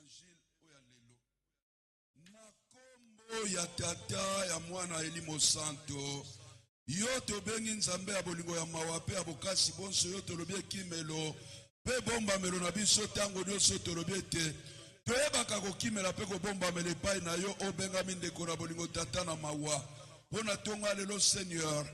évangile oya lelo na kombo ya tata ya mwana elimo santo yo tobengi nzambe ya bolingo ya mawa pe ya bokasi bonso yo tolobi ekimelo pe bombamelo na biso tango nyonso tolobi ete toyebaka kokimela pe kobombamela epai na yo obengami ndeko na bolingo tata na mawa mpona tonga lelo seigneur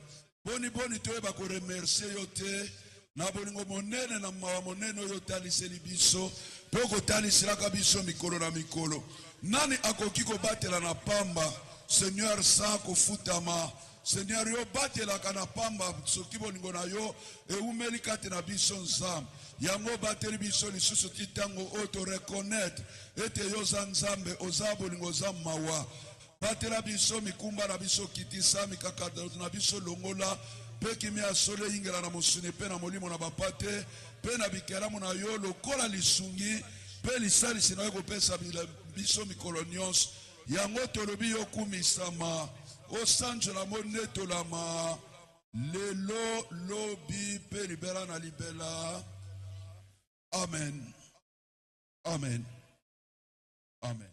boni toyeba koremercie yo te na bolingo monene na mawa monene oyo otaliseli biso mpe okotaliselaka biso mikolo na mikolo. Nani akoki kobatela na pamba seigneur sa kofutama? Seigneur yo batelaka na pamba soki bolingo na yo eumeli kati na biso nzambe yango bateli biso lisusu ti ntango oyo toreconnaitre ete yo za nzambe oza bolingo oza mawa. Batela biso mikumba na biso kitisa mikakatano na biso longola mpe kimi ya solo eyingela na mosuni mpe na molimo na bapate mpe na bikelamu na yo lokola lisungi mpe lisalisi na yo kopesa biso mikolo nyonso yango tolobi yo kumisama osanjola monetolama lelo lobi mpe libela na libela. Amen. Amen. Amen.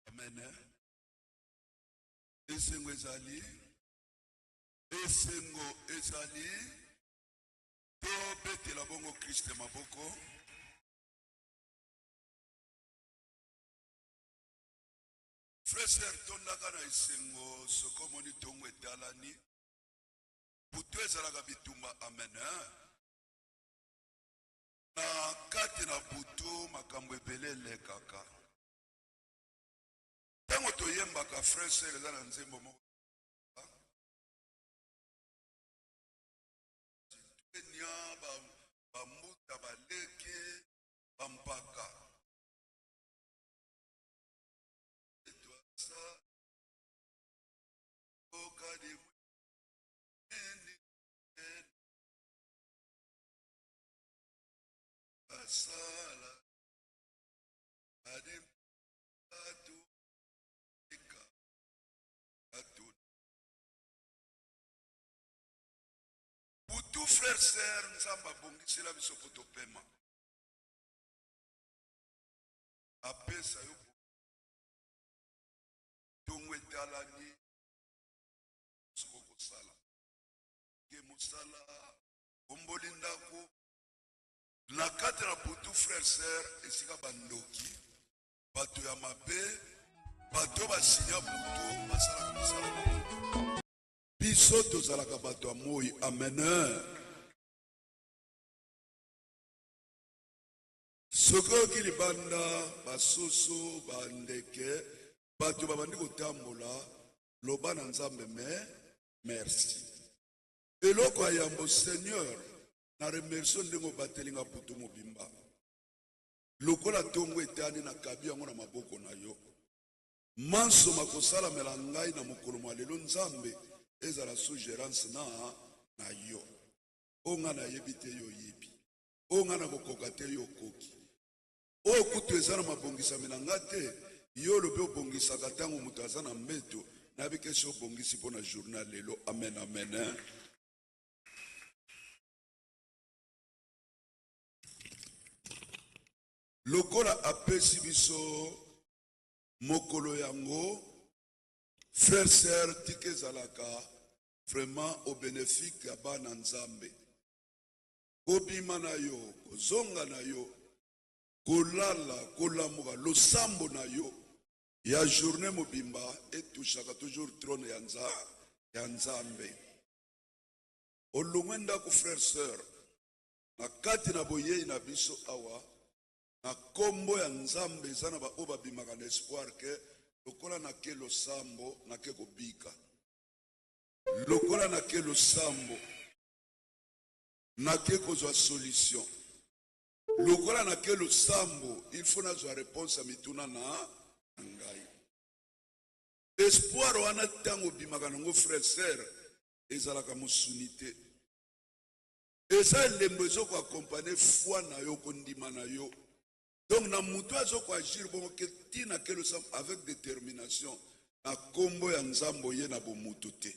Amen. Esengo ezali to betela bongo Kriste maboko. Frère tondaka na esengo soko moni tongo etalani butu ezalaka bitumba. Amen. Na kati na butu makambo ebele elekaka ntango toyembaka frère eza na nzembo moko nya bambuta baleke bampaka etwasa okadi asala adi atu ika atu butu frère sœur nzamba bongisela biso potopema apesa yo tongo etalani soko kosala ke mosala omboli ndako na kati na butu frère sœur esika bandoki bato ya mabe bato basinya butu basalaka mosala biso tozalaka bato ya moi. Amen. soki oki libanda basusu bandeke bato babandi kotambola loba na nzambe merci eloko ya yambo seigneur na remercio ndenge obatelinga butu mobimba lokola tongo etani na kabi yango na maboko na yo manso makosalamela ngai na mokolo mwa lelo nzambe ezala sugérance na yo onga na yebi te yo yebi onga na kokoka te yo koki oyo kutu eza na mabongisami na nga te yo lobe obongisaka ntango moto aza na mbeto nayebi esi obongisi mpo na journal lelo. Amen. Amen. Lokola apesi biso mokolo yango frère sœur tike ezalaka vraiment au bénéfique ya bana nzambe kobima na yo kozonga na yo kolala kolamuka losambo na yo ya journée mobimba etushaka toujours trône ya nzambe olongwe ndako frère sœur na kati na boyei na biso awa na kombo ya nzambe eza na baoyo babimaka na espoir ke lokola nake losambo nake kobika lokola nake losambo nake kozwa solution lokola nake losambo il faut nazwa réponse ya mituna na ngai espoir wana ntango obimaka nango frère sœur ezalaka mosuni te eza elembo ezokoakompagne foi na yo kondima na yo. Donc na mutu azokoagir bongo ke tina ke losambo avec détermination na kombo ya nzambo ye na bomutu te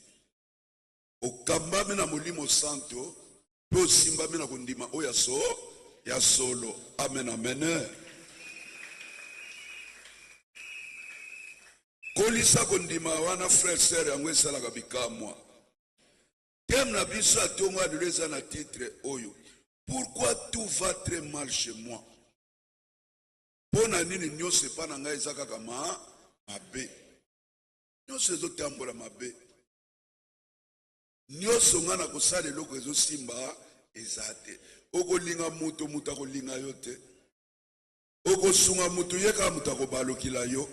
okambami na molimo santo mpe osimbami na kondima oyo ya solo. Amen. Amen. kolisa kondima wana frère sœur yango esalaka bikamwa thème na biso atongo adoleza na titre oyo pourquoi tout va très mal chez moi pona nini nyonso epa na ngai eza kaka mabe nyonso ezotambola mabe nyonso nga na kosala eloko ezosimba eza te okolinga mutu mutu akolinga yo te okosunga mutu ye kaka mutu akobalukila yo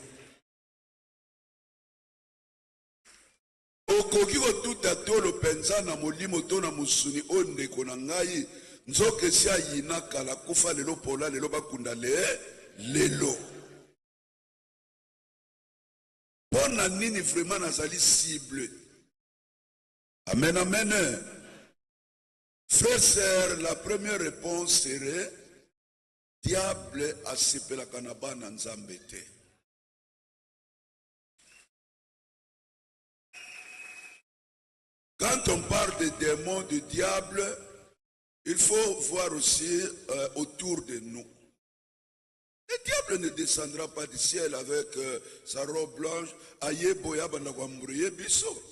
okoki kotuta tolo penza na molimo to na musuni oyo ndeko na ngai nzoka esi ayina kala kufa lelo pola lelo bakunda lelo mpo na nini vraiment nazali cible. Amen, amen. Frère, sœur, la première réponse serait diable asepela kanaba na nzambe te. Quand on parle de démons, de diable, il faut voir aussi autour de nous. Le diable ne descendra pas du ciel avec sa robe blanche, ayeboya bandakwambrouye biso.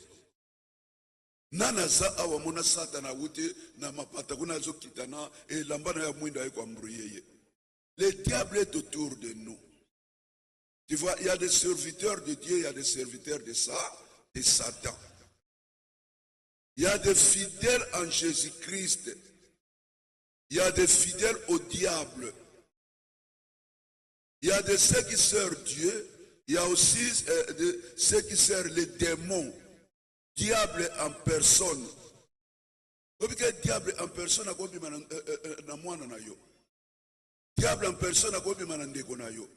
Nanaza awamona satana wuti na mapata kuna zokitana et lambana ya mwinda kwambrouye. Le diable est autour de nous. Tu vois, il y a des serviteurs de Dieu, il y a des serviteurs de Satan. Il y a des fidèles en Jésus-Christ. Il y a des fidèles au diable. Il y a de ceux qui servent Dieu. Il y a aussi de ceux qui servent les démons. Diable en personne. Diable en personne a kobi na mwana na yo. Diable en personne a kobi na ndeko na yo.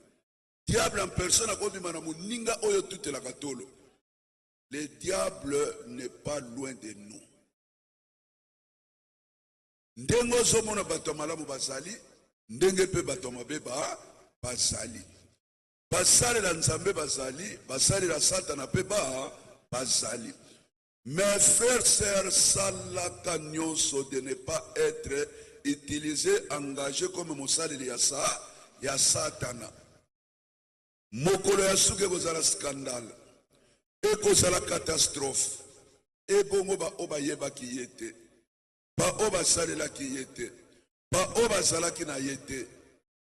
Diable en personne a kobi na muninga oyo toute la katolo. Le diable n'est pas loin de nous. Ndengo zomona bato malamu bazali, ndenge pe bato mabe bazali. Basali la nzambe bazali, basali la satana pe bazali. Mes frères, sœurs, salaka nyonso de ne pas être utilisé, engagé comme mosali ya satana. Mokolo ya suke kozala scandale. Ekozala catastrophe. Ebongo ba oba yeba ki yete. Ba oba salela ki yete. Ba oba zalaki na yete.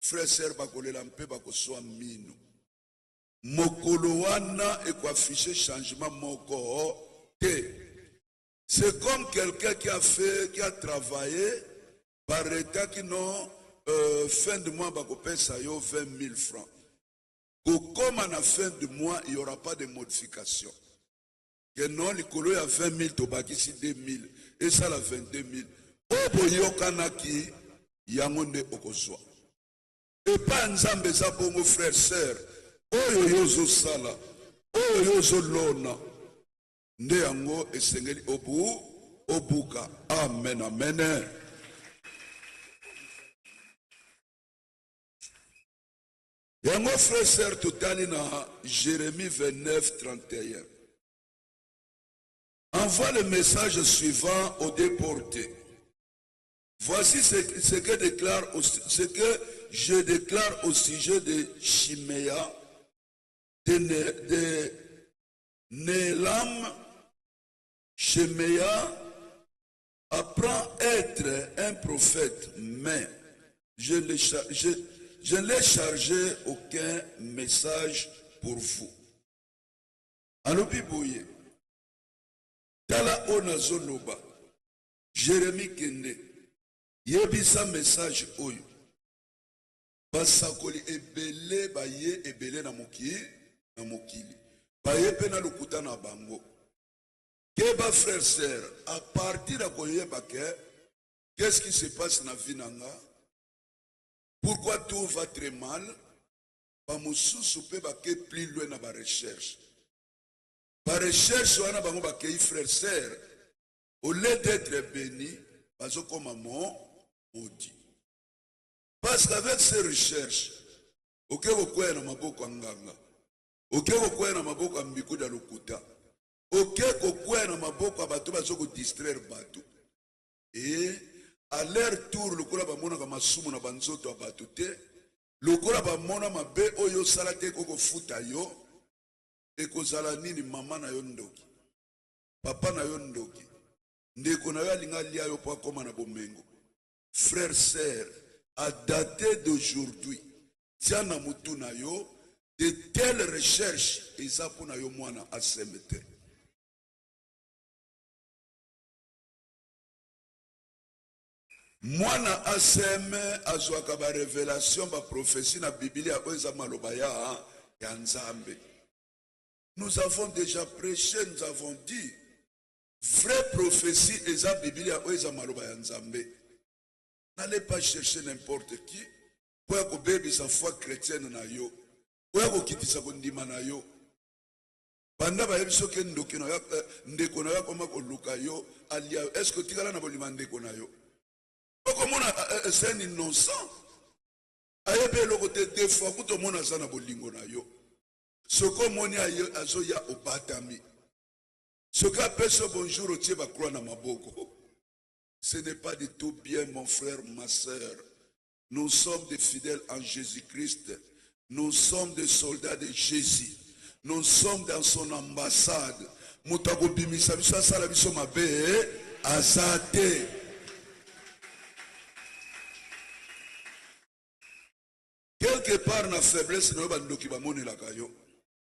Frère sœur bakolela mpe bakoswa mino. Mokolo wana ekoafficher changement moko te. C'est comme quelqu'un qui a travaillé par état qui non fin de mois bakopesa yo 20 000 francs. Comme à la fin du mois, il n'y aura pas de modification. Que non, les colos à 20 000, tobaki si 2 000. Et ça, la 22 000. Obo yokanaki, yangonde okozwa. Et pas nzambe za bongo frère, sœur. Oyo yozo sala. Oyo yozo lona. Nde yango esengeli obuka. Amen, amen. Yango frère sœur totali na Jérémie 29, 31. Envoie le message suivant aux déportés. Voici ce que je déclare au sujet de Chiméa, de Nélam. Chiméa apprend à être un prophète, mais je n'ai chargé aucun message pour vous. Alors, Bibouye, Tala Onazoloba, Jérémie Kende, Yebisa message Oyo, Basakoli ebele, Baye ebele na mokili, Baye pena lukuta na bango. Keba frère, sœur, à partir de Koyeba, qu'est-ce qui se passe dans la vie nanga? Pourquoi tout va très mal? Bamususu pe bake plus loin na ba recherche. Ba recherche wana bango bakei frère sœur. Au lieu d'être béni, bazo comme maudit. Parce qu'avec ces recherches, oke kokwea na maboko anganga. Oke kokwea na maboko ambiku da lokuta. Oke kokwea na maboko abatu bazo ko distraire batu. Et à leur tour, le kola ba mona kama sumu na banzoto abatute, le kola ba mona mabe oyo salate koko futa yo, ekozala nini mama na yo ndoki, papa na yo ndoki, ndeko na yo alinga lia yo po akoma na bomengo. Frère, sœur, à dater d'aujourd'hui, tia na mutu na yo, de telles recherches eza po na yo mwana aseme te. Mwana aseme azwaka ba révélation ba prophétie na Biblia oyo eza maloba ya Nzambe. Nous avons déjà prêché, nous avons dit, vraie prophétie eza Biblia oyo eza maloba ya Nzambe. N'allez pas chercher n'importe qui pour que bébé sa foi chrétienne na yo, pour que kitisa kondima na yo. Banda ba yebiso ke ndoki na yo ndeko na yo koma ko luka yo alia, est-ce que tikala na bolima ndeko na yo? C'est un innocent. Ayebe le côté deux fois, tout le monde a ça na bolingo na yo. Ce qu'on moni azo ya obatami. Ce qu'on appelle ce bonjour au tieba croix na maboko. Ce n'est pas du tout bien, mon frère, ma soeur. Nous sommes des fidèles en Jésus-Christ. Nous sommes des soldats de Jésus. Nous sommes dans son ambassade. Mutago bimisa biso sala biso mabe azate. Quelque part na faiblesse na yo bandoki bamoni la kayo.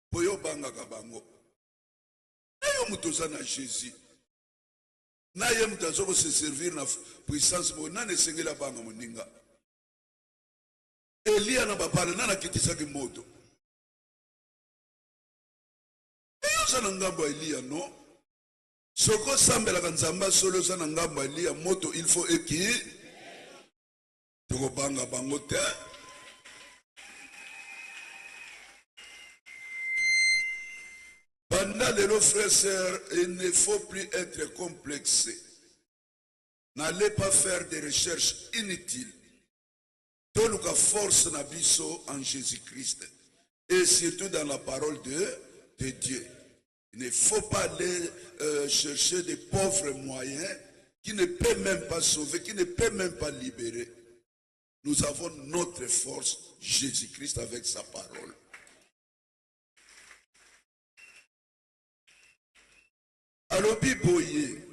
Poyo banga kabango. Na yo mutoza na Jésus. Na ye mutazo ko se servir na puissance mo na ne sengela banga moninga. Elia na bapala na kitisa ki moto. Eyo sana ngambo Elia no. Soko sambela kanzamba solo sana ngambo Elia moto il faut eki. Toko banga bango te. Pendant les frères et sœurs, il ne faut plus être complexé. N'allez pas faire des recherches inutiles. Toluka force nabiso en Jésus-Christ. Et surtout dans la parole de Dieu. Il ne faut pas aller chercher des pauvres moyens qui ne peuvent même pas sauver, qui ne peuvent même pas libérer. Nous avons notre force, Jésus-Christ avec sa parole. Alors, Biboye,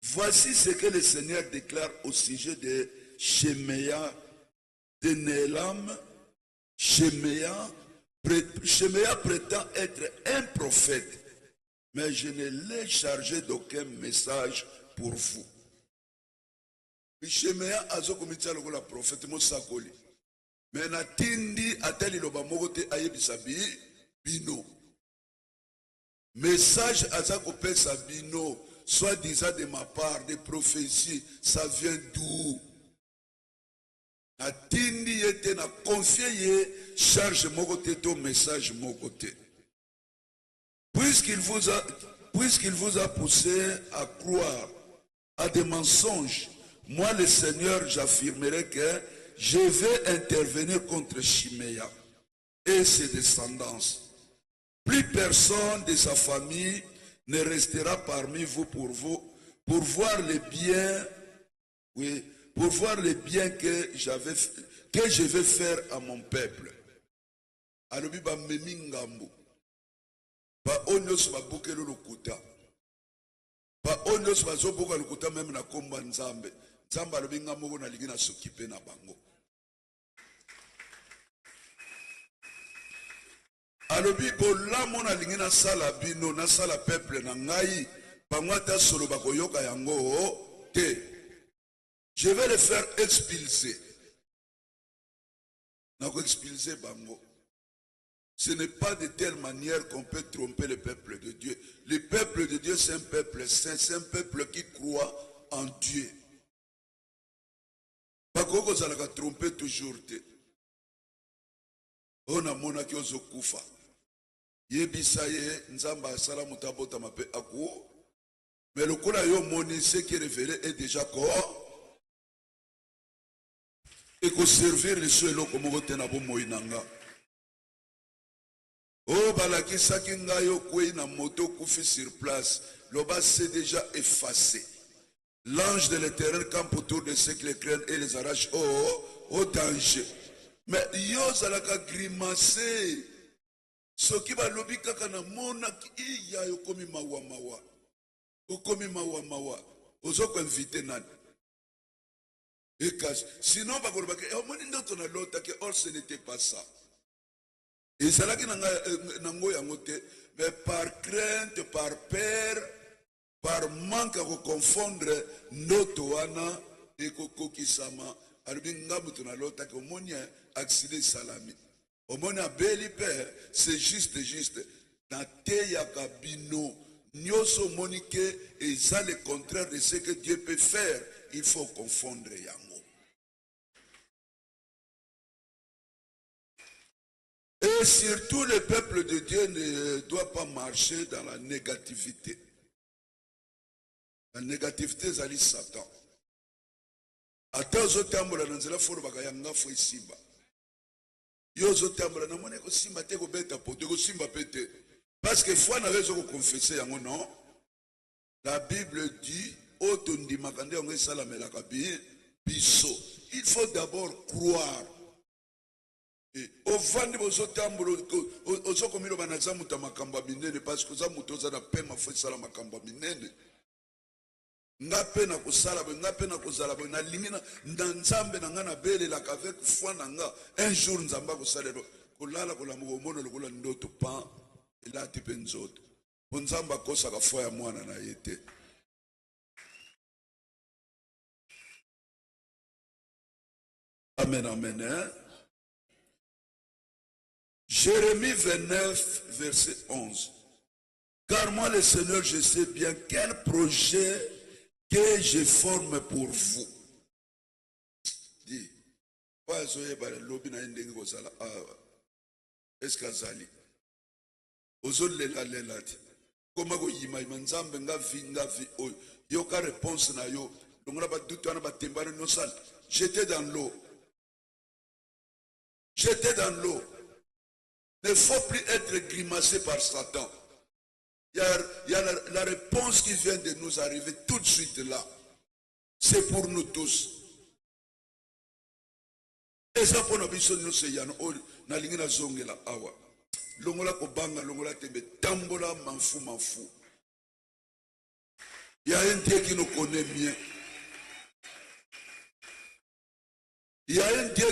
voici ce que le Seigneur déclare au sujet de Shemeya, de Nélam. Shemeya prétend être un prophète, mais je ne l'ai chargé d'aucun message pour vous. Shemeya azo komita lokola prophète mosakoli, mais na tindi atali loba mokote ayebisabi bino. Message à Zakopé Sabino, soit disant de ma part, des prophéties, ça vient d'où? Na tindi était na confié charge mon côté ton message mon côté. Puisqu'il vous a poussé à croire à des mensonges, moi le Seigneur j'affirmerai que je vais intervenir contre Shimeya et ses descendants. Plus personne de sa famille ne restera parmi vous pour voir les biens, oui, pour voir les biens que je vais faire à mon peuple. Alobi ba memingambo, ba onyos ba bokelo lokuta, ba onyos ba zoboka lokuta même na komba nzambe, nzamba alobi ngambo na lingina s'occuper na bango. Alobi bolamo na lingina sala bino na sala peuple na ngai bangwata solo bakoyoka yango te. Je vais les faire expulser. Nako expulser bango. Ce n'est pas de telle manière qu'on peut tromper le peuple de Dieu. Le peuple de Dieu c'est un peuple saint, c'est un peuple qui croit en Dieu. Bakoko zalaka tromper toujours te. Ona mona ki ozokufa. Yebisaye nzamba asala mutabota mape ako. Mais le kola yo moni ce qui est révélé est déjà quoi. Et qu'on servir les ceux là comme on na bo moinanga. Oh balaki sakinga yo kwe na moto kufi sur place. Loba c'est déjà effacé. L'ange de l'Éternel campe autour de ceux qui les craignent et les arrache au danger. Mais yo zalaka grimacer. soki balobi kaka na monaki iya yokomi mawa mawa okomi mawa mawa ozoko invite nani ekasi sinon bakolobaki omoni ndoto na lotaki or ce n'était pas ça ezalaki nango yango te mais par crainte par peur par manque à confondre ndoto wana ekokokisama alobi ngamutu na lotaki omoni accident salami omoni abeli pe c'est juste na te ya kabino nyonso omoni ke eza le contraire de ce que Dieu peut faire il faut confondre yango. Et surtout le peuple de Dieu ne doit pas marcher dans la négativité. La négativité ezali Satan. Ata ozotambola na nzela folo bakayanga fo esimba. Yo ozotambola na mone ko simba te ko beta poto ko simba pete. Parce que foi na raison ko confesser yango non. La Bible dit otondi makande yango esalamela kabi biso. Il faut d'abord croire. Ovandi bozotambola ozokomilo banaza muta makambo minene parce que za muto za na pema fo esala makambo minene. Nga pena kusala be nga pena kozala be na lingina ndanzambe na nga na bele la avec foi na nga un jour nzamba kosalelo kolala kolamuko mono lokola ndoto pa elati pe nzoto nzamba kosa ka foi ya mwana na yete. Amen amen hein? Jérémie 29 verset 11. Car moi le Seigneur je sais bien quel projet que je forme pour vous. Dis, pas zoyeba le lobby na ndenge kozala est-ce que zali ozolela lela ti koma ko yima nzambe nga vi yoka réponse na yo longola ba dutu na batembana no sala j'étais dans l'eau. J'étais dans l'eau. Ne faut plus être grimacé par Satan. Il y a la réponse qui vient de nous arriver tout de suite là. C'est pour nous tous. Et ça pour nous, c'est Yann, na lingina zongela awa. Longola kobanga, longola tembe, tambola m'en fous. Il y a un Dieu qui nous connaît bien. Il y a un Dieu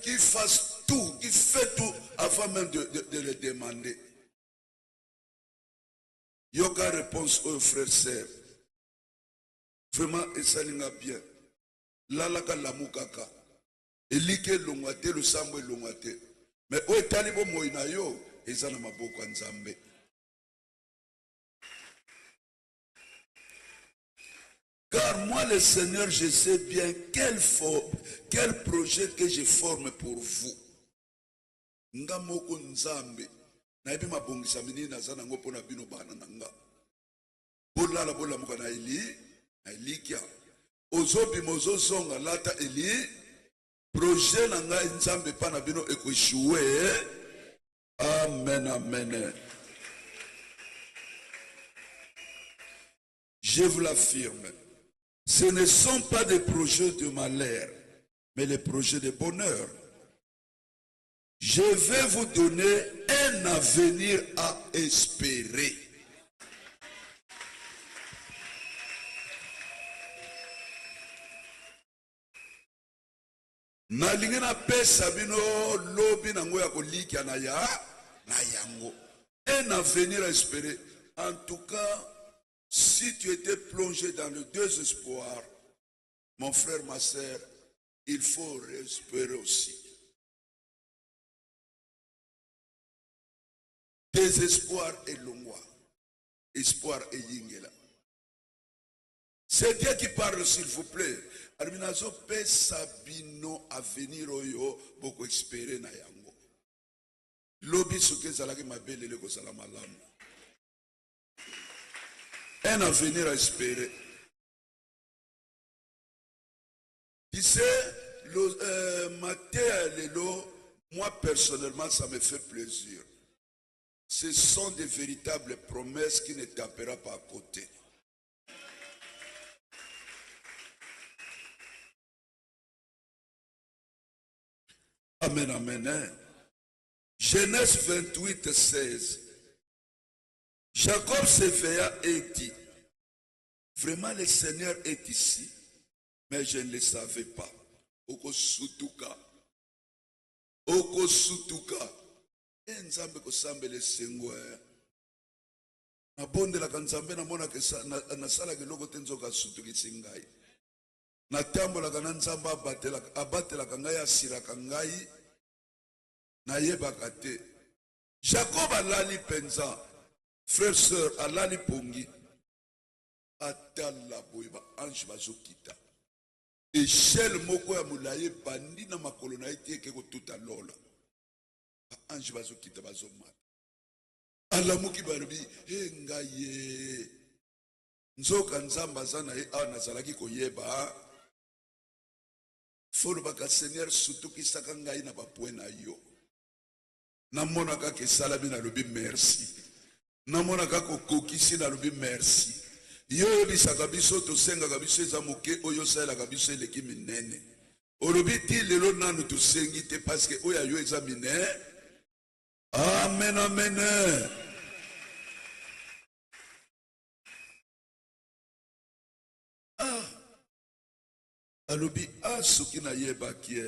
qui fasse tout, qui fait tout avant même de le demander. Yoka réponse aux frères sœurs. Vraiment, et ça l'inga bien. Lalaka lamukaka. Elike longate, le sambo longate. Mais où est talibo moina yo, et ça n'a maboko nzambe. Car moi, le Seigneur, je sais bien quel projet que je forme pour vous. Nga moko nzambe. Na ebi mabongisa minini na zana ngopo na bino bana nanga. Bola la bola muka na ilikia. Ozobi mozo zonga lata eli. Projet nanga nzambe pa na bino eko échoué. Amen, amen. Je vous l'affirme. Ce ne sont pas des projets de malheur, mais les projets de bonheur. Je vais vous donner un avenir à espérer. Nalingi na pesa bino lobi nango ya kolikia na yango. Un avenir à espérer. En tout cas, si tu étais plongé dans le désespoir, mon frère, ma soeur, il faut espérer aussi. Désespoir et longwa. Espoir et yingela. C'est Dieu qui parle, s'il vous plaît. Alminazo pe sabino avenir oyo boko espérer na yango. Lobi suke zalaki mabele le ko salamalamo. Un avenir à espérer. Tu sais, moi personnellement, ça me fait plaisir. Ce sont des véritables promesses qui ne tapera pas à côté. Amen, amen. Genèse 28, 16. Jacob s'éveilla et dit, vraiment le Seigneur est ici, mais je ne le savais pas. Okosutuka. Okosutuka. Nzambe kosambele sengwe. Na bonde la kanzambe na mona ke na sala ke loko tenzoka sutuki singai. Na tambo la kana nzamba abatela kangai asira kangai na yeba kate. Jacob alali penza. Frère, sœur, alali pongi. Atala boyeba ange bazokita. Échelle moko ya mulaye bandi na makolo na ete ke ko tuta lola. Ange bazokita bazomata. Alamuki barubi ngaye. Nzoka nzamba zana nazalaki koyeba. Folo baka Seigneur sutuki saka ngai na bapwe na yo. Namona kaka salabi na lobi merci. Namona kaka kokisi na lobi merci. Yo bisaka biso to senga kabiso eza moke oyo sala kabiso eleki minene. Olobi ti lelo nanu to sengi te parce que oya yo eza minene. Amen, amen. Alobi soki na yeba kie.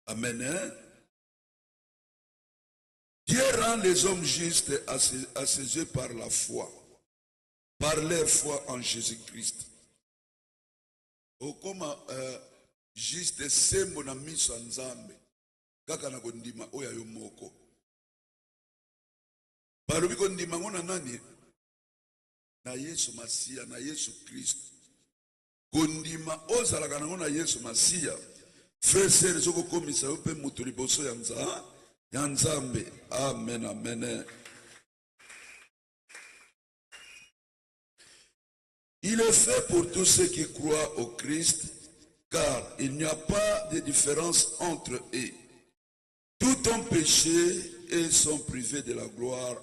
Amen. Dieu rend les hommes justes à ses yeux par la foi. Par leur foi en Jésus-Christ. Comme juste sembo na miso nzambe. Kaka na kondima oya yo moko. Balobi kondima ngona nani? Na Yesu Masia, na Yesu Christ. Kondima ozalaka nango na Yesu Masia. Frère sœur zoko komisa yo pe mutu liboso ya nzambe. Amen, amen. Il est fait pour tous ceux qui croient au Christ, car il n'y a pas de différence entre eux. Tout ont péché et sont privés de la gloire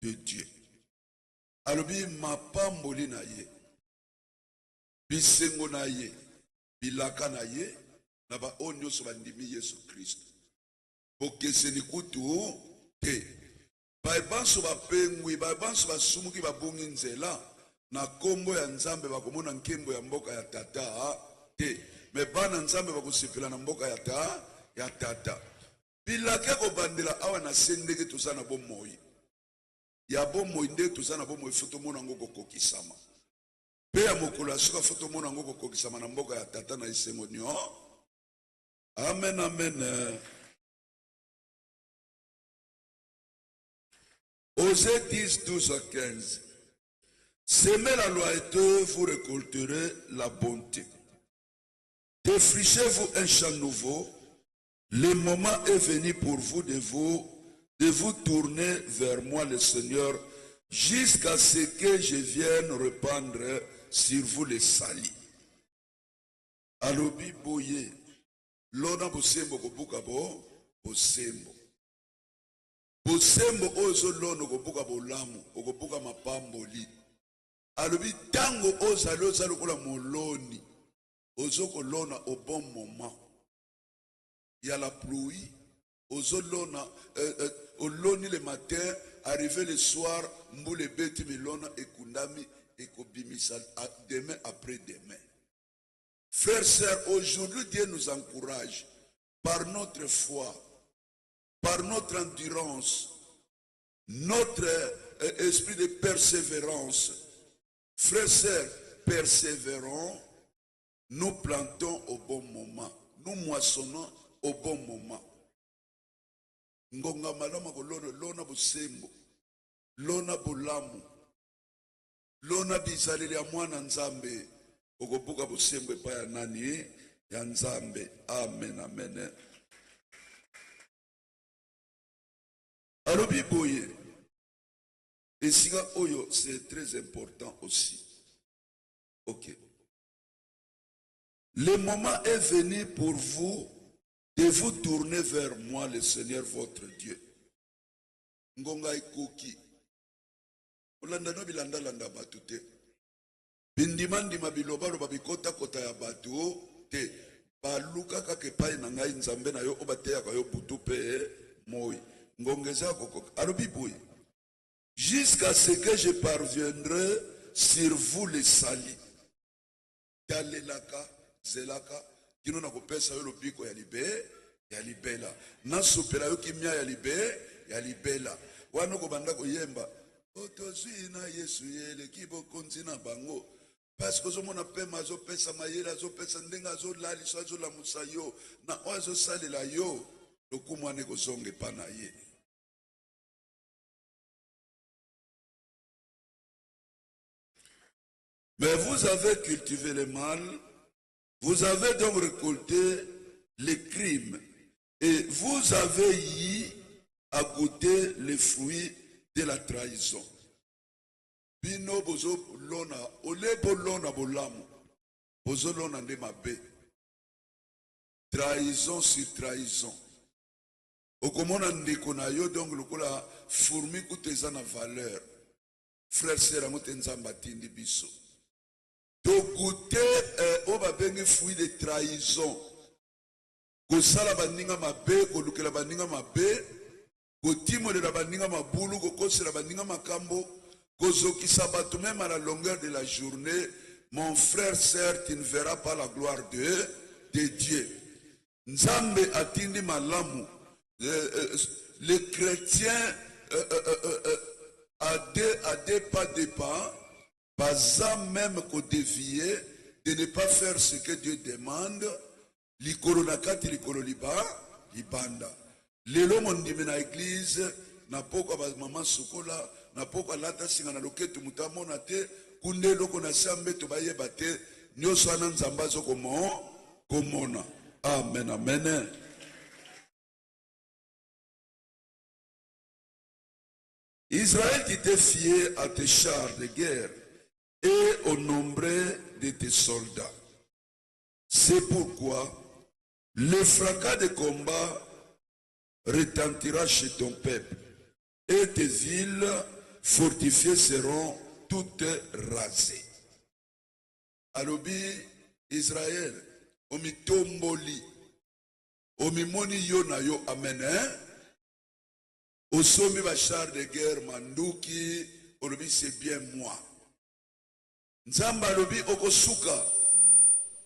de Dieu. Alobi mapamboli na ye, bisengo na ye, bilaka na ye, na ba onyo so bandimi Yesu Christ. Bokeseni kutu te. Baibanso ba pengwi, baibanso ba sumuki ba bungi nzela. Na kombo ya nzambe bakomona nkembo ya mboka ya tata te. Me bana nzambe bakosepela na mboka ya tata. Bilaka ko bandela awa na sendeke tozana bomoi. Ya bomoi nde tozana bomoi foto mona ngoko kokisama. Pe ya mokolo asuka foto mona ngoko kokisama na mboka ya tata na isengo nyo. Amen, amen. Osée 10, 12 à 15. Semez la loyauté, vous récolterez la bonté. Défrichez-vous un champ nouveau. Le moment est venu pour vous de vous tourner vers moi, le Seigneur, jusqu'à ce que je vienne répandre sur vous les salis. Alobi boye, lona bosembo kobuka bosembo. Bosembo ozo lono kobuka bolamu, kobuka mapamboli. Alobi tango ozali lokola moloni, ozoko lona au bon moment. Il y a la pluie, ozolona, oloni le matin, arrivé le soir, mboule beti milona ekundami ekobimisa demain après demain. Frères, sœurs, aujourd'hui Dieu nous encourage par notre foi, par notre endurance, notre esprit de persévérance. Frères, sœurs, persévérons, nous plantons au bon moment, nous moissonnons au bon moment. Ngonga malama kolono lona busembo, lona bulamu, lona bizaleli ya mwana nzambe, okobuka busembo epa ya nani ya nzambe. Amen, amen. Alobi boye. Et siga oyo, c'est très important aussi. Ok. Le moment est venu pour vous de vous tourner vers moi, le Seigneur votre Dieu. Ngonga ikoki. Olanda no bilanda landa batute. Bindimandi mabiloba lo babikota kota ya batu te. Baluka kake pai na ngai nzambe na yo obateya ka yo butu pe moi. Jusqu'à ce que je parviendrai sur vous les salis. Kalelaka, zelaka, kino na kopesa yo lobiko ya libe, ya libela. Na sopela yo kimia ya libe, ya libela. Wana ko banda ko yemba. Otozwi na Yesu yele kiboko nzina bango. Parce que ozomona pema azopesa mayele azopesa ndenga azolaliso azolamusa yo na oyo azosalela yo lokumu wana ekozonga epa na ye. Mais vous avez cultivé le mal, vous avez donc récolté les crimes et vous avez eu à goûter les fruits de la trahison. Bino bozo lona ole bolona bolamu bozo lona nde mabe, trahison sur trahison. Okomona ndeko na yo donc lokola fourmi kuteza na valeur. Frère sœur amote nzamba tindi biso to goûter o ba bengi fruit de trahison. Kosala baninga mabe, kolukela baninga mabe, kotimolela baninga mabulu, kokosela baninga makambo. Kozokisa bato même à la longueur de la journée, mon frère, certes, tu ne verras pas la gloire de Dieu. Nzambe atindi malamu. Les chrétiens à deux pas, pas même qu'au dévier, de ne pas faire ce que Dieu demande. Likolo nakati likolo libanda. Lelo mondimi na église na poko ba mama sukola na poko lata singa na loketu mutamona te kunde loko na sambe to bayeba te nyoso ana nzamba zo komona. Amen, amen. Israël, tu t'es fié à tes chars de guerre et au nombre de tes soldats. C'est pourquoi le fracas de combat retentira chez ton peuple et tes villes fortifiées seront toutes rasées. Alobi Israël, omitomboli, omimoni yo na yo amen. Osomi ba char de guerre manduki, olobi c'est bien moi. Nzamba alobi okosuka,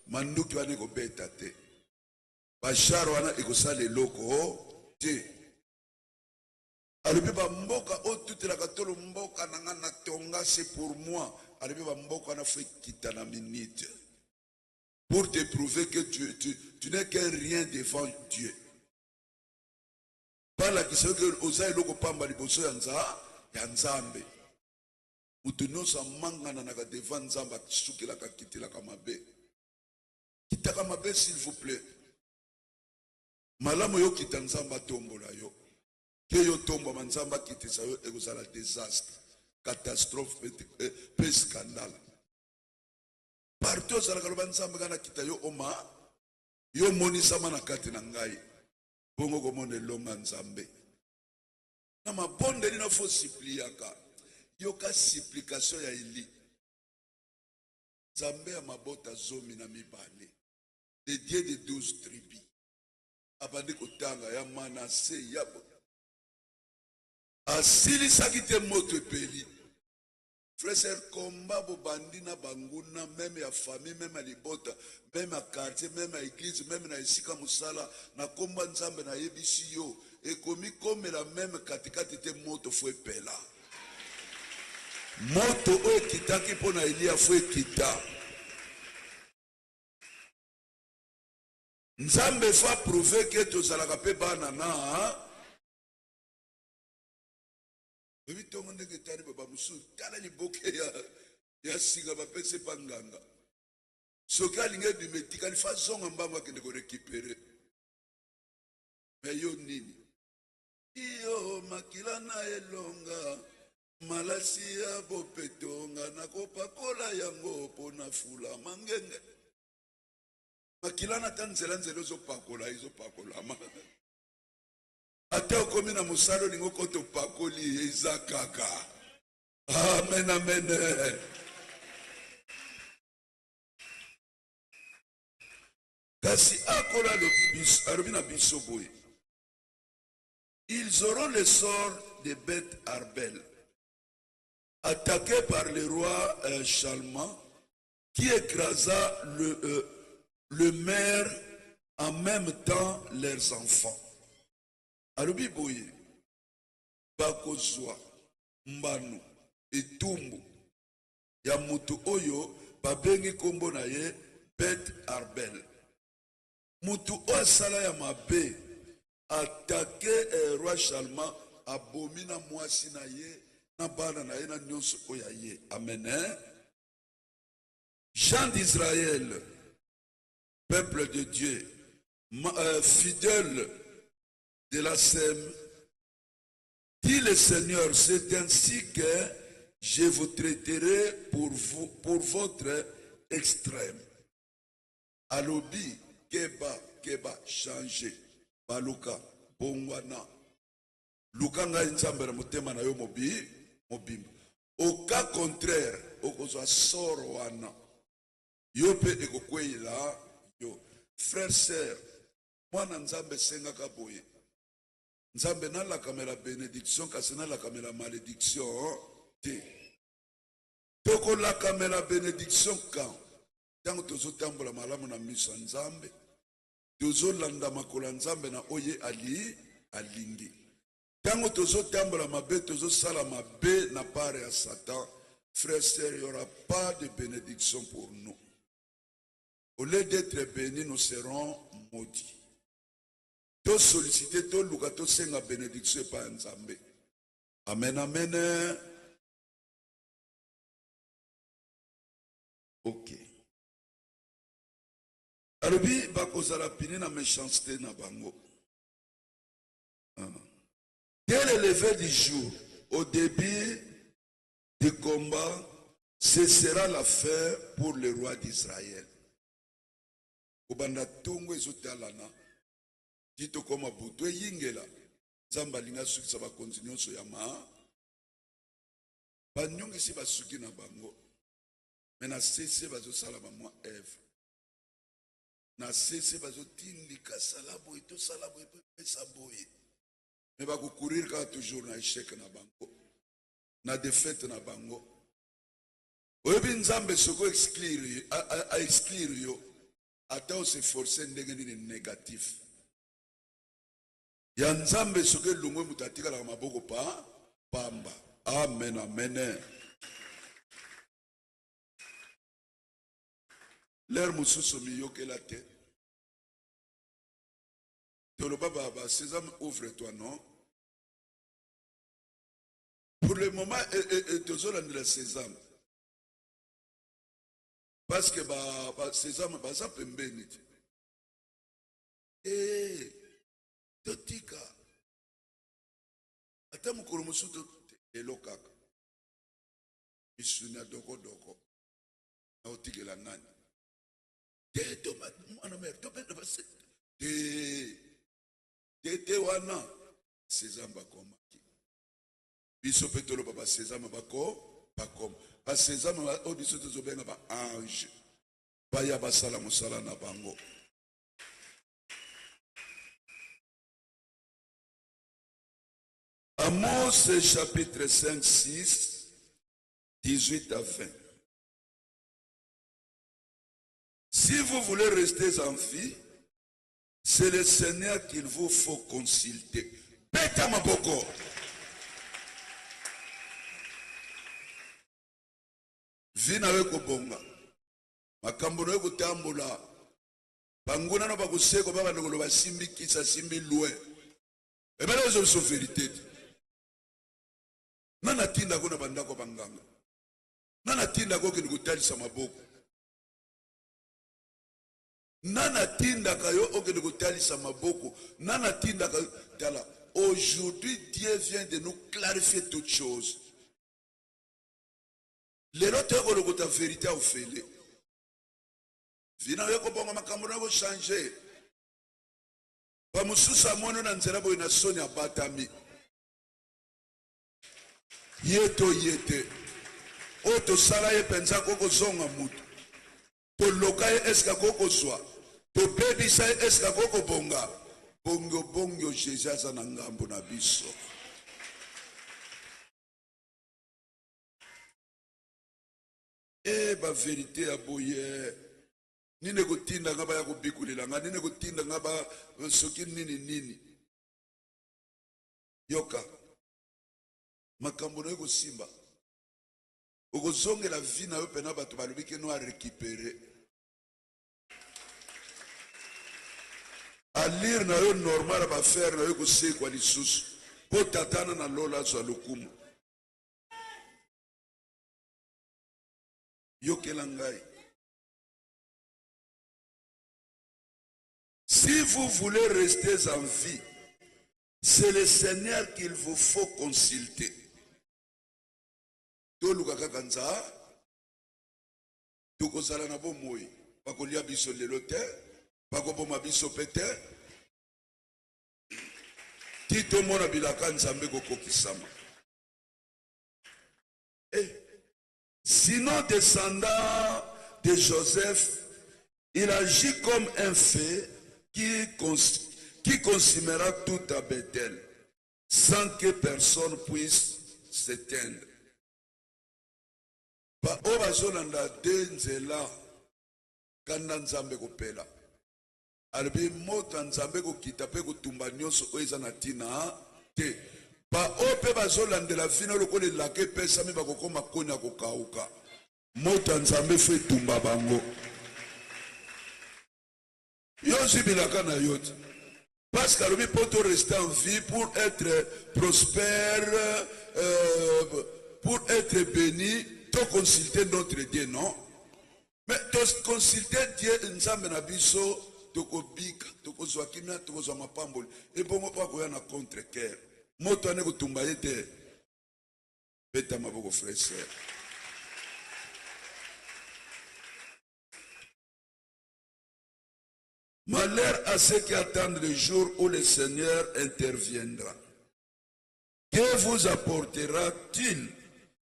manduki wane ko beta te. Ba char wana ekosala eloko te. Alobi ba mboka o tutela katolo mboka nanga na tonga c'est pour moi. Alobi ba mboka na fe kita na minute. Pour te prouver que tu n'es que rien devant Dieu. Par la question que osa eloko pamba liboso ya nzambe. Mutuno sa mangana na devant nzamba sukela ka kitela ka mabe. Kitaka mabe s'il vous plaît. Malamu yo kita nzamba tombola yo. Que yo tomba manzamba kitisa yo ekozala désastre, catastrophe pe scandale. Partout zala kaloba nzamba kana kita yo oma yo monisa mana kati na ngai. Bongo komone longa nzambe. Na mabonde ni na fo suppliaka. Yo ka supplication ya Eli. Nzambe ya mabota zomi na mibale. Le Dieu de 12 tribus. Abandi kotanga ya Manase ya asili sakite moto epeli. Frère combat bobandi na banguna même ya famille même à libota même à quartier même à église même na esika musala na komba nzambe na yebisi yo ekomi comme la même katikati te moto fo epela. Moto o ekitaki pona Elia fo ekita. Nzambe fa prouver que tozalaka pe bana na Ebi tongo ndenge tani baba musu tala liboke ya singa bapese panganga. Soki alinge bimetika lifa zonga mbango akende ko récupérer. Mais yo nini? Iyo makila na elonga malasi ya bopetonga na kopakola yango pona fula mangenge. Makila na tanzela nzelo zo pakola ma. Ate okomi na musalo ningo koto pakoli eza kaka. Amen, amen. Kasi akola alobi na biso boye. Ils auront le sort de Beth Arbel, attaqué par le roi Chalman, qui écrasa le maire en même temps leurs enfants. Alobi boye, bakozwa, mbanu, etumbu, ya mutu oyo, babengi kombo na ye, Beth Arbel. Mutu oyo sala ya mabe, attaqué roi Chalman, abomina mwasi na ye, na bana na ye na nyonso oya ye. Amen. Gens d'Israël, peuple de Dieu, fidèle de la Sème, dit le Seigneur, c'est ainsi que je vous traiterai pour votre extrême. Alobi, keba, changer, baluka, bongwana. Lukanga nzambera mutema na yo mobimba. Au cas contraire, okozwa soro wana. Yo pe ekokwela yo. Frère, sœur, mwana nzambe senga kaboye. Nzambe na la kamera bénédiction kasi na la kamera malédiction te. Toko la kamera bénédiction quand tango tozo tambola malamu na miso nzambe. Tozo landa makola nzambe na oye alingi. Tango tozo tambola mabe tozo sala mabe na part ya Satan. Frère, sœur, il n'y aura pas de bénédiction pour nous. Au lieu d'être bénis, nous serons maudits. To solliciter, to luka, to senga bénédiction par Nzambe. Amen, amen. Ok. Arubi bakozala pini na méchanceté na bango. Dès le lever du jour, au début du combat, ce sera l'affaire pour le roi d'Israël. Obanda tongo ezotalana tito koma butu eyingela nzamba linga suki sa bakonzi nyonso ya banyongisi basuki na bango me na sese bazosala bamwa evre na sese bazotindika sala boye tosala boye pesa boye me bakokourir kaka toujours na échec na bango na défaite na bango. Oyebi nzambe soko exclure yo ata ose ndenge nini négatif. Ya nzambe soke lungwe mutatika la maboko pamba. Amen, amen. L'air mususu miyoke la tête. Toloba baba, Sésame, ouvre-toi, non? Pour le moment, et la Sésame. Parce que Sésame, ça peut m'bénir. Eh, totika. Ata mukuru musuto elokaka. Isuna doko. Na otike la nani. Te mwana mer, to pende base. Te wana. Sésame bakomaki. Biso petolo baba Sésame bakoma. Ba Sésame o biso tozobenga ba ange. Baya basala musala na bango. Amos chapitre 5, 6, 18 à 20. Si vous voulez rester en vie, c'est le Seigneur qu'il vous faut consulter. Peta maboko. Vina weko bonga. Makambo na weko tambula. Banguna na bakuseko baba ndolo basimbi kisa simbi loin. Ebele ezo so vérité. Nana tinda kuna bandako banganga. Nana tinda ko kini kutalisa maboko. Nana tinda kayo okene kutalisa maboko. Nana tinda kayo tala. Aujourd'hui Dieu vient de nous clarifier toutes choses. Les autres ont la vérité au fait. Vina yoko bongo makambo na ko changer. Ba mususa mono na nzela boy na soni abatami. Yete. Oto sala ye penza koko zonga mutu. To loka ye eska koko zwa. To bebisa ye eska koko bonga. bongo bongo Jésus aza na ngambo na biso. Ba vérité aboye nini kotinda ngaba ya kobikulela nga nini kotinda ngaba soki nini yoka makambo na yoko simba okozongela vie na yo pena bato balobi ke no a récupérer a lire na yo normal ba faire na yo kosekwa lisusu po tatana na lola azwa lokumu yokela ngai. Si vous voulez rester en vie, c'est le Seigneur qu'il vous faut consulter. Toluka kakanza, tukozala na bomoi, pakolia biso lelo te, pakoboma biso pete, tito mona bilaka nzambe kokokisama. Sinon, descendant de Joseph, il agit comme un feu qui consumera tout à Bethel, sans que personne puisse s'éteindre. Ba obazolanda denzela kanda nzambe kopela. Albi moto nzambe kokita pe kotumba nyonso oyo eza na tina te. Ba ope bazolandela vino lokole lake pesa mi bakokoma konya kokauka. Moto nzambe fwe tumba bango. Yosi bilaka na yote. Parce que pour rester en vie, pour être prospère, pour être béni, tu consulter notre Dieu, non? Mais tu consulter Dieu, nzambe na biso, tu kobika, tu kozwa kimia, tu kozwa mapamboli. Et bon, moi, pas koya na contre-cœur. Moto ane kutumba yete. Beta maboko frère. Malheur à ceux qui attendent le jour où le Seigneur interviendra. Que vous apportera-t-il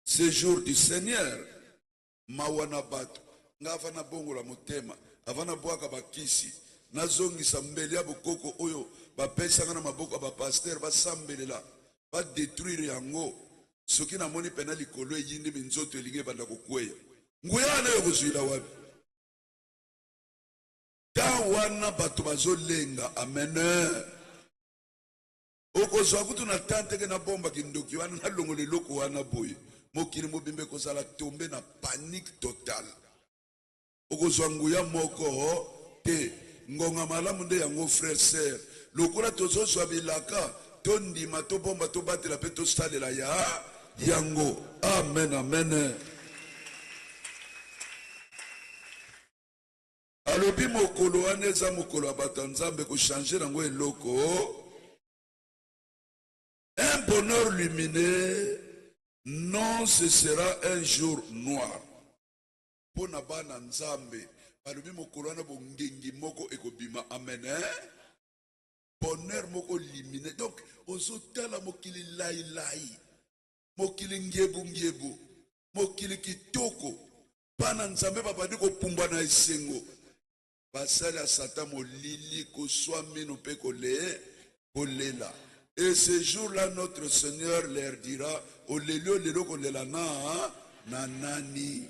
ce jour du Seigneur? Mawana bato, ngavana bongo la motema, avana boaka bakisi, nazongi sambeli abokoko oyo, ba pesa ngana maboko ba pasteur ba sambelela, ba détruire yango. Soki na moni pena likolo yindi minzoto elinge banda kokweya. Nguyana yo kuzuila wapi? Tawana bato bazolenga, amen. Okozwa kutu na tante ke na bomba kindoki wana na longole loko wana boye. Mokili mobimbe kozala tombe na panique totale. Okozwa nguya moko te ngonga malamu nde yango frère sœur. Lokola tozozwa bilaka tondima to bomba to batela pe to salela ya yango. Amen amen. Alobi mokolo wana eza mokolo abata nzambe ko changer nango eloko. Un bonheur lumineux, non, ce sera un jour noir. Pona bana nzambe, alobi mokolo wana bongengi moko ekobima, amen. Bonheur moko lumineux. Donc, ozotala mokili lai lai, mokili ngebu ngebu, mokili kitoko. Bana nzambe babadi ko pumba na esengo. Basali ya satan molili koswa mino pe kolela. Et ce jour-là, notre Seigneur leur dira, olelio lelo kolela na nani.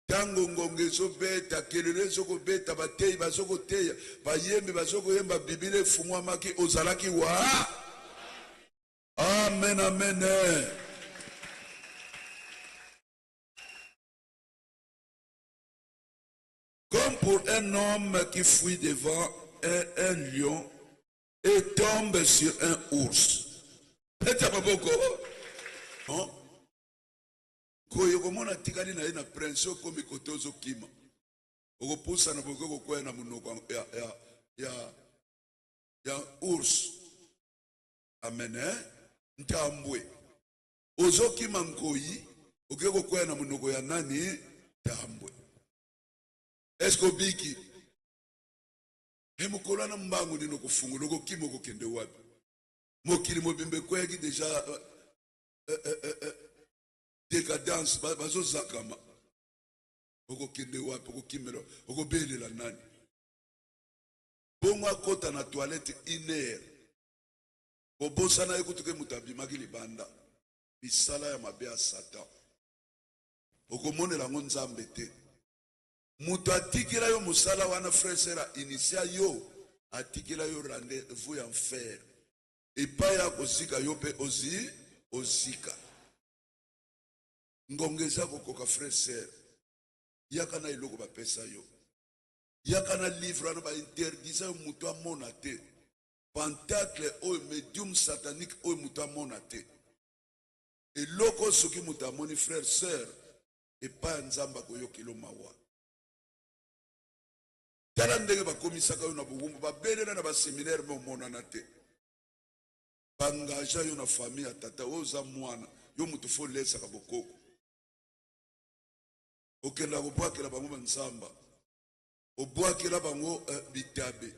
Tango ngonge so beta, kelele so ko beta, batei bazoko teya, bayembe bazoko yemba bibile fumwa maki ozalaki wa. Amen, amen. Comme pour un homme qui fuit devant un lion et tombe sur un ours. Peta baboko. Non? Koyo komona tikali na ina prince komi kotozo kima. Oko pusa na boko ko na munoko ya ours. Amen. Ntambwe. Ozoki mankoyi okeko ko na munoko ya nani? Tambwe. Esko biki Hemukolo na mbangu nino kufungu loko kimo kukende wapi. Mokili mobimbe kwegi deja décadence bazo zakama. Oko kende wapi, oko kimelo, oko beli la nani. bongo akota na toilette 1 heure kobosana ekutuke mutabimaki libanda misala ya mabe ya Satan okomonela yango nzambe te mutu atikela yo musala wana frère sera initia yo atikela yo rendez-vous ya enfer epai ya kozika yo pe ozika ngongeza kokoka frère sera yaka na eloko bapesa yo yaka na livre wana bainterdisa yo mutu amona te pentacle oyo medium satanique oyo mutu amona te eloko soki mutu amoni frère sœur epai ya nzambe akoyokela mawa tala ndenge bakomisaka yo na bugumbu babelela na baseminaire me omonana te bangaja yo na famille ya tata oyo oza mwana yo mutu fo lesaka bokoko okenda kobwakela bango banzamba obwakela bango bitabe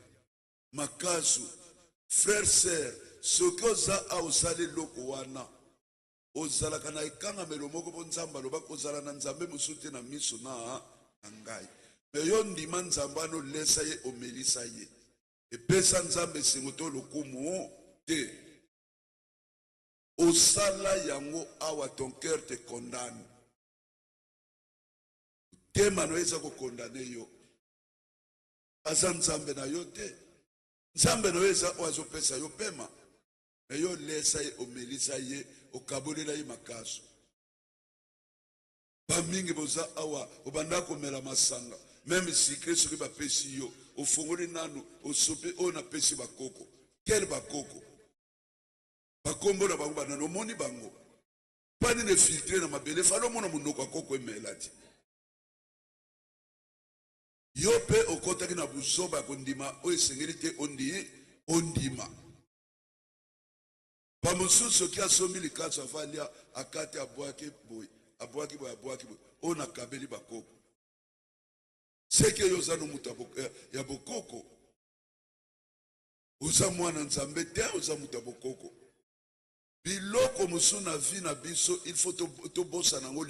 makasu frère sœur soki oza aosala eloko wana ozalaka na ekangamelo moko mpo nzambe aloba kozala na nzambe mosusu te na miso na ngai me yo ndima nzambe wana olesa ye omelisa ye epesa nzambe esengo to lokumu te osala yango awa ton cœur te condamne tema no eza kokondane yo aza nzambe na yo te nzambe no eza oyo azopesa yo pema me yo lesa ye omelisa ye okabolela ye makaso bamingi boza awa obanda komela masanga meme sikre soki bapesi yo ofongoli nanu osope oyo napesi bakoko kele bakoko bakombo na bango banano omoni bango pani ne filtre na mabele fala omona monoko akoko emela ti yo pe okotaki na buzoba ya kondima oyo esengeli te ondima bamosusu soki asombi likaso avalia akati abwaki boye oyo nakabeli bakoko seke yo oza no mutu ya bokoko oza mwana nzambe te oza mutu ya bokoko biloko mosusu na vi na biso il faut tobosana yango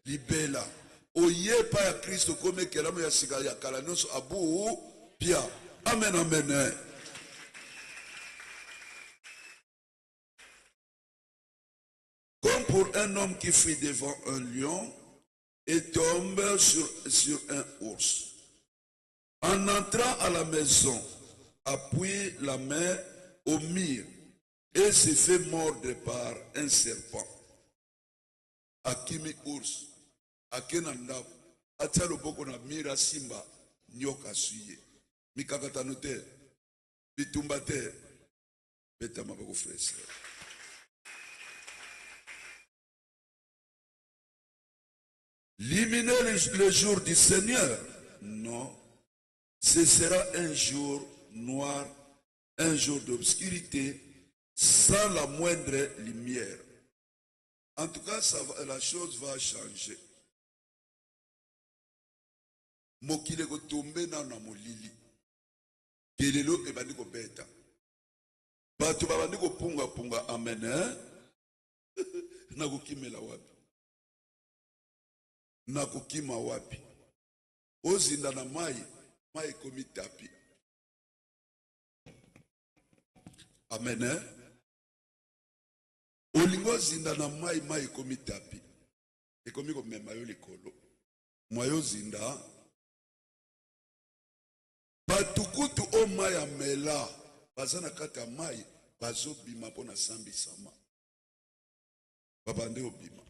libela oyepa ya kristo komi ekelamo ya sika ya kala nyonso abu pia amen amen. Comme pour un homme qui fuit devant un lion et tombe sur un ours. En entrant à la maison, appuie la main au mur et se fait mordre par un serpent. Akimi ours, akena ndako, atia loboko na mira simba, nyoka suye. Mikakatano te, bitumba te, beta maboko frère. Liminer le jour du Seigneur? Non. Ce sera un jour noir, un jour d'obscurité, sans la moindre lumière. En tout cas, la chose va changer. Mokile ko tombe na molili. Kelelo ebandi ko beta. Bato babandi ko punga amen. Na ko kimela wapi? Na kukima wapi ozinda na mai komi tapi amen olingo zinda na mai komi tapi ekomi komema yo likolo mwayo zinda batukutu o mai amela baza na kati ya mai bazobima mpo na sambisama babande obima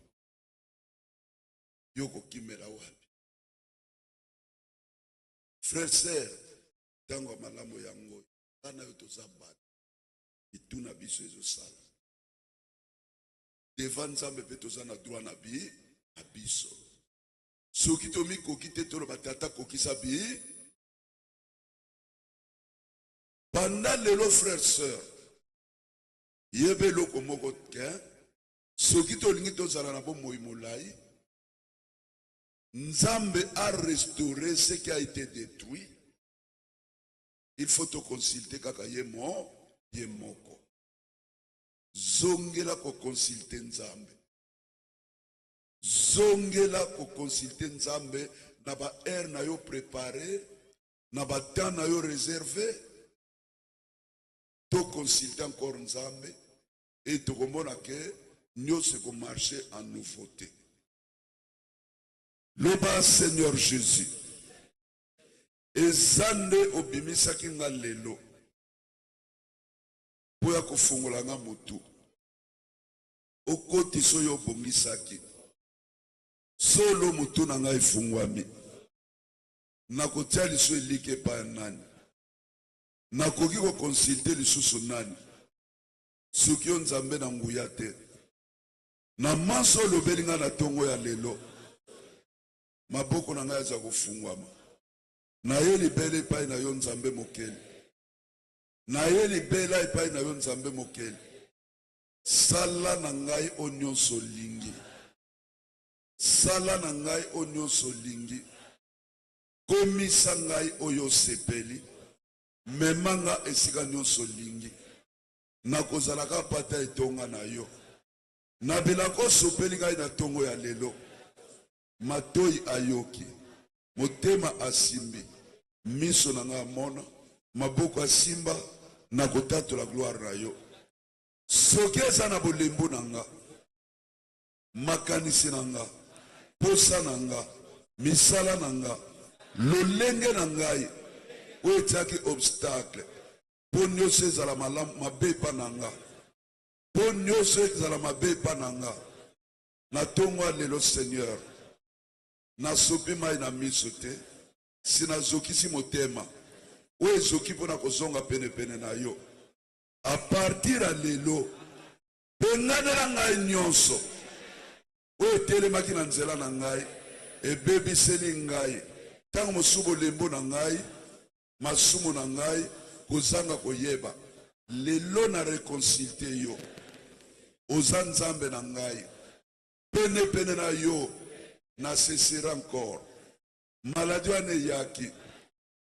yoko kimela wapi frère sœur tango malamu yango ana yo tozamba ituna biso ezosala devant nzambe pe tozana droit na biso soki tomi koki te tolo batata kokisa bi pendant lelo frère sœur yebe loko moko ke soki tolingi tozala na bomoi molai Nzambe a restauré ce qui a été détruit. Il faut te consulter kaka yemoko. Zongela ko consulter Nzambe. Zongela ko consulter Nzambe na ba air na yo préparé na batan na yo réservé, to consulter encore Nzambe, et to komona ke nyose ko marcher en nouveauté. Loba Seigneur Jésus, ezande obimisaki nga lelo, po ya kofungola nga mutu, okoti so yo bongisaki, solo mutu na nga efungwami, nakotia liso elike pa nani, nakoki ko consulter lisusu nani, soki yo Nzambe na nguya te, na maso lobeli nga na tongo ya lelo, maboko na nga aza kofungwama, na ye libela epai na yo Nzambe mokeli, na ye libela epai na yo Nzambe mokeli, sala na ngai o nyonso lingi, sala na ngai o nyonso lingi, komisa ngai oyo sepeli, memanga esika nyonso lingi, na kozalaka pata etonga na yo, na bilako sopeli ngai na tongo ya lelo, matoi ayoki, motema asimbi, miso na nga mona, maboko asimba, na kotatola gloire na yo. Soki eza na bolembu na nga, makanisi na nga, posa na nga, misala na nga, lolenge na ngai, oyo etiaki obstacle, po nyonso ezala mabe epa na nga, po nyonso ezala mabe epa na nga, na tongo ya lelo Seigneur, nasopi mai na miso te, si nazokisi motema, oyo ezoki mpo na kozonga penepene na yo, a partir ya lelo, penganela ngai nyonso, oyo etelemaki na nzela na ngai, ebebiseli ngai, tango mosusu bolembo na ngai, masumu na ngai, kozanga koyeba, lelo na reconsulte yo, oza Nzambe na ngai, penepene na yo, na sesera encore, maladi wane eyaki,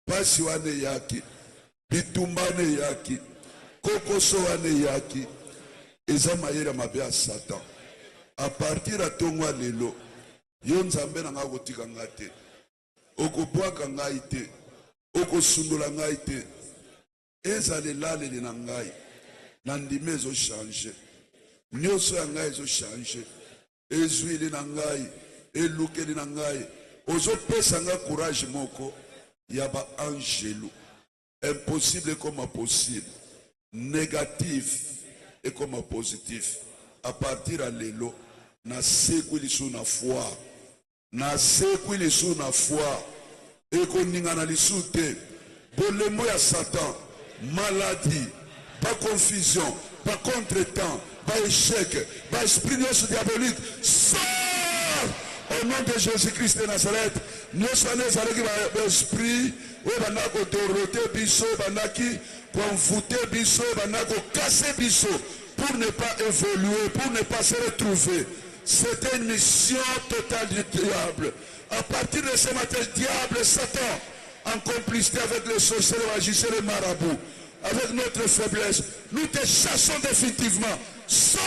pasi wane eyaki, bitumba wane eyaki, kokoso wane eyaki, eza mayele mabe ya Satan. A partir ya tongo ya lelo, yo Nzambe na nga kotika nga te, okobwaka ngai te, okosundola ngai te, ezala elaleli na ngai, na ndima ezochange, nyonso ya ngai ezochange, ezwili na ngai, elukeli na ngai, ozopesa nga courage moko, ya ba angelu, impossible comme possible, négatif et comme positif. A partir ya lelo, na sekwi lisu na foi, na sekwi lisu na foi, ekoninga na lisu te, bolembo ya Satan, maladie, pas confusion, pas contretemps, pas échec, pas esprit diabolique, sors au nom de Jésus-Christ de Nazareth. Nous sommes les esprits, où banako doroter biso, banaki convoûter biso, banako casser biso, pour ne pas évoluer, pour ne pas se retrouver. C'était une mission totale du diable. À partir de ce matin, le diable, Satan, en complicité avec les sorciers, les magiciens, les marabouts, avec notre faiblesse, nous te chassons définitivement. Sors,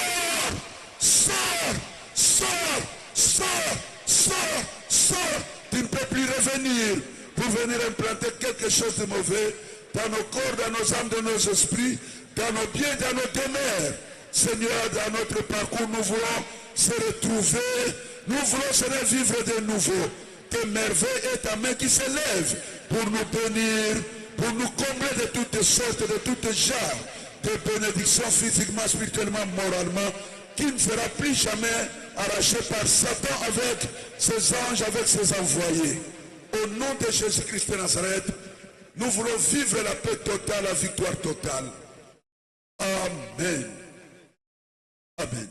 sors, sors, sors, sors, sors. Tu ne peux plus revenir pour venir implanter quelque chose de mauvais dans nos corps, dans nos âmes, dans nos esprits, dans nos biens, dans nos demeures. Seigneur, dans notre parcours, nous voulons se retrouver, nous voulons se revivre de nouveau. Tes merveilles et ta main qui s'élève pour nous bénir, pour nous combler de toutes sortes, de toutes genres de bénédictions physiquement, spirituellement, moralement, qui ne sera plus jamais arraché par Satan avec ses anges, avec ses envoyés. Au nom de Jésus-Christ de Nazareth, nous voulons vivre la paix totale, la victoire totale. Amen. Amen.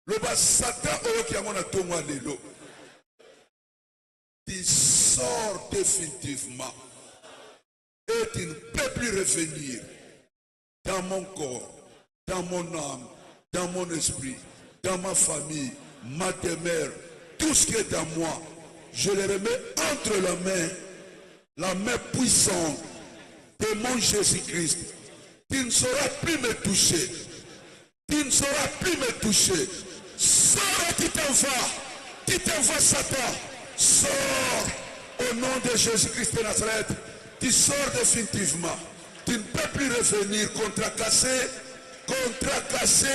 Le bas Satan qui a mon atongo à l'élo, il sort définitivement et tu ne peux plus revenir dans mon corps, dans mon âme, dans mon esprit, dans ma famille, ma demeure, tout ce qui est à moi. Je le remets entre la main puissante de mon Jésus-Christ. Tu ne sauras plus me toucher. Tu ne sauras plus me toucher. Sors, tu t'envoies Satan. Sors au nom de Jésus-Christ de Nazareth. Tu sors définitivement. Tu ne peux plus revenir contracassé, contracassé,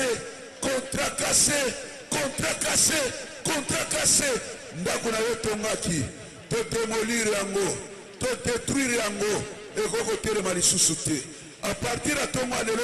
contracassé, contracassé, contracassé. Ndako na yo tongaki, to démolir yango, to détruire yango, et koko telema lisusu te. À partir de ton lelo,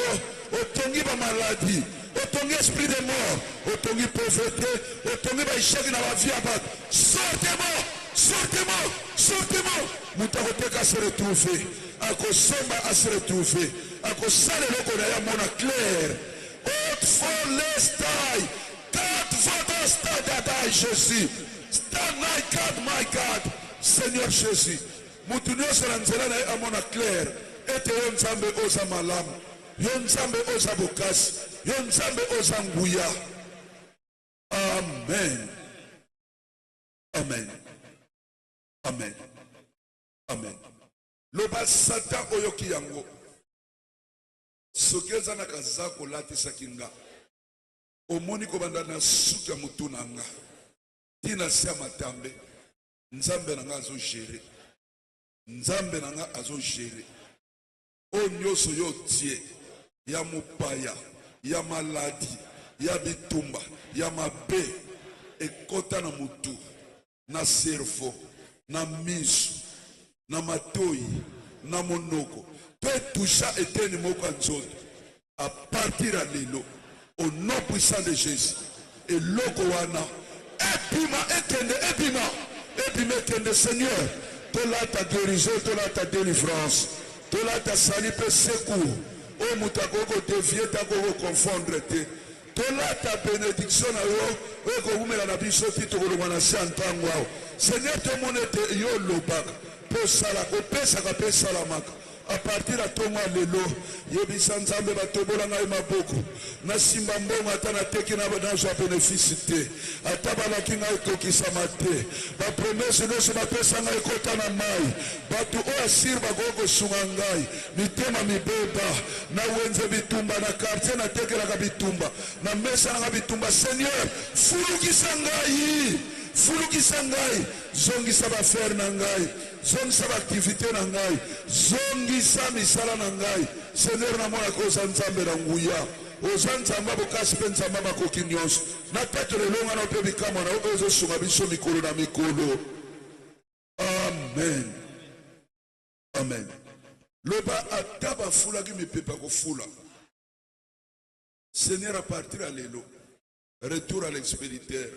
otongi ba maladie, otongi esprit de mort, otongi pauvreté, otongi ba échec na la vie abat. Sortez-moi, sortez-moi, sortez-moi. Mutakoteka se retrouver, akosomba à se retrouver, akosale loko na ya mona clair. Haute folle taille, quatre votre stade à Jésus. Stand my God, Seigneur Jésus. Mutunyo selanzela na ya mona clair. Ete yo nzambe oza malamu, yo nzambe oza bokasi, yo nzambe oza nguya. Amen. Amen. Amen. Amen. Loba satan oyoki yango. Soki eza na kaza kolatisa kinga. Omoni kobanda na suka mutu na nga. Tina sia matambe. Nzambe na nga azo gérer. Nzambe na nga azo gérer. Onyoso yo tie ya mupaya, ya maladi, ya bitumba, ya mabe, ekota na mutu, na cerveau, na miso, na matoi, na monoko. Peut toucher eteni moko nzoto. À partir de lelo, au nom puissant de Jésus, et loko wana, epima ekende, epima ekende, Seigneur, tola ta guérison, tola ta délivrance. Tola ta sali pe secours. O mutakoko dévier ta koko confondre te. Tola ta bénédiction na yo. O ko umela na biso ti to kolongwa na santango. Seigneur te monete yo lobaka. Po sala ko pesa ka pesa la maka. À partir de ton lelo, yebisa nzambe batobola ngai maboko. Na simba mbongo ata na teki na banajwa bénéfice te. Ata balaki ngai kokisama te. Ba promesse nyonso bapesa ngai kota na mai. Bato oyo asiri bakoko sunga ngai. Mitema mibeba. Na wenze bitumba na quartier na tekelaka bitumba. Na mesa na bitumba. Seigneur, fulukisa ngai. Fulukisa ngai. Zongisa ba faire na ngai. Zongisa ba activité na ngai. Zongisa misala na ngai. Seigneur na mona koza nzambe na nguya. Oza nzamba bokasi pe nzamba makoki nyonso. Na tete lelonga na pe bikama na ozo sunga biso mikolo na mikolo. Amen. Amen. Loba ataba fula ki mipepa ko fula. Seigneur, à partir à l'élo, retour à l'expéditeur.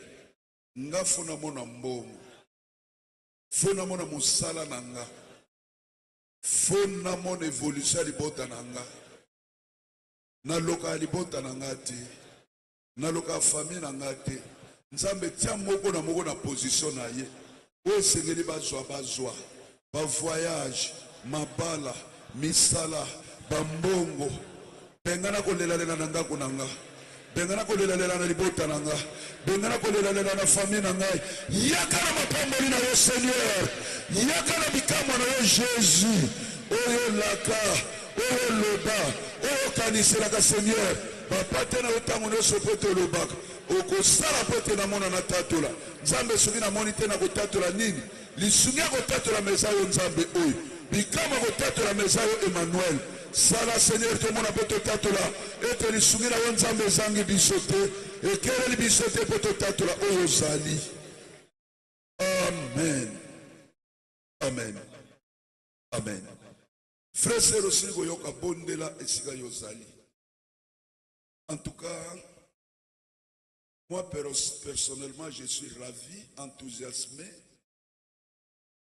Nga fona mona mbongo. Fona mona musala nanga. Fona mona évolution libota nanga. Na loka libota nanga te. Na loka famille nanga te. Nzambe tia moko na position na ye. O sengeli bazwa. Ba voyage, mabala, misala, bambongo. Bengana kolela na ndako nanga. Bengana kolela na libota nanga. Bengana kolela na famille nanga. Yakana mapamboli na yo Seigneur. Yakana bikamo na yo Jésus. Oyo laka, oyo loba, oyo kanisela ka Seigneur. Papa tena utango nyonso po tolobaka. Okosala po tena mona na tatola. Nzambe soki na moni tena kotatola nini? Lisunya kotatola meza yo Nzambe oyo. Bikama kotatola meza yo Emmanuel. Sala Seigneur te mona po tatola. Ete lisunya na yo Nzambe zangi bisote. Ekele bisote po tatola oyo zali. Amen. Amen. Amen. Frère sœur aussi goyoka bondela esika yo zali. En tout cas, moi personnellement, je suis ravi, enthousiasmé.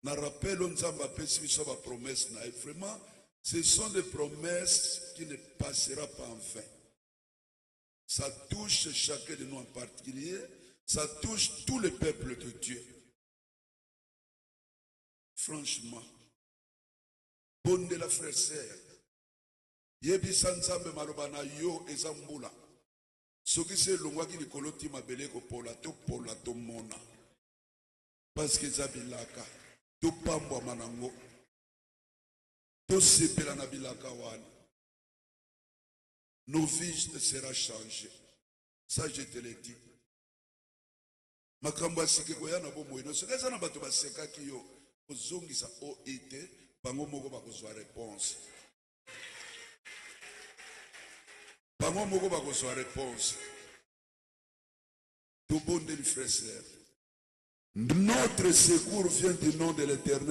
Na rappel on zamba pesi biso ba promesse na vraiment, ce sont des promesses qui ne passeront pas en vain. Ça touche chacun de nous en particulier, ça touche tout le peuple de Dieu. Franchement, bonne de la frère sœur. Yebisa nzambe maloba na yo ezambula. Soki se longwa ki likolo ti mabele ko pola to mona. Parce que zabilaka to pambwa manango. To sepela na bilaka wana. Nos vies sera changées. Ça je te le dis. Makambo asike koya na bomo ino. Soki eza na bato baseka ki yo ozongisa o ete bango moko bakozwa réponse. Bango moko bakozwa réponse. Tout bon de frères. Notre secours vient du nom de l'Éternel.